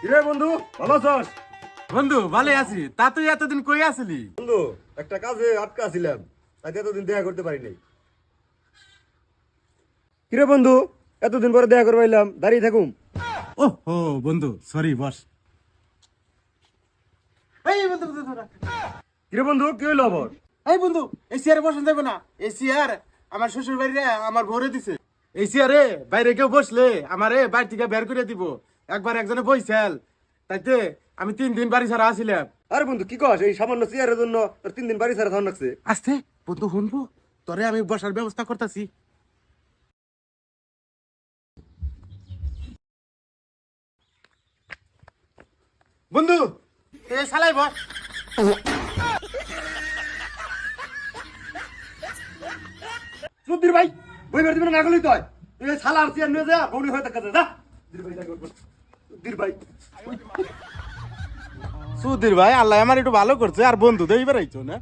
কিরে বন্ধু, ভালো আছস? বন্ধু ভালো আছি। তা তুই এতদিন কই আসলি? বন্ধু, একটা কাজে আটকা ছিলাম, তাই এতদিন দেখা করতে পারি নাই। কিরে বন্ধু, এতদিন পরে দেখা করতে পাইলাম, দাঁড়িয়ে থাকুম। ও হো বন্ধু, সরি বস। এই বন্ধু বন্ধু, বন্ধু, কিরে বন্ধু, কি হইলো আবার? এই বন্ধু, এই চেয়ারে বসে যাবে না। এই চেয়ার আমার শ্বশুর বাড়িরে আমার ভরে দিছে। এই চেয়ারে বাইরে কেউ বসলে আমারে বাড়ি থেকে বের করে দিব। একবার একজনে বইছেল, তাইতে আমি 3 দিন বাড়ি ছাড়া আসিলাম। আরে বন্ধু, কি কস? এই সামান্য চেয়ারের জন্য তোর 3 দিন বাড়ি ছাড়া থাকুন লাগছে? আস্তে বন্ধু, শুনবো তোরে আমি বসার ব্যবস্থা করতেছি। বন্ধু এ শালাই বস। সুধীর ভাই, বই বের দিবেন না গেলেই তো হয়। তুই এই শালা আর চেয়ার নিয়ে যা, বউনি হয়ে থাকা যা। সুধীর ভাই, দেখা করবো। সুধীর ভাই, সুধীর ভাই, আল্লাহ আমার একটু ভালো করছে। আর বন্ধু তো এইবার আইছো না।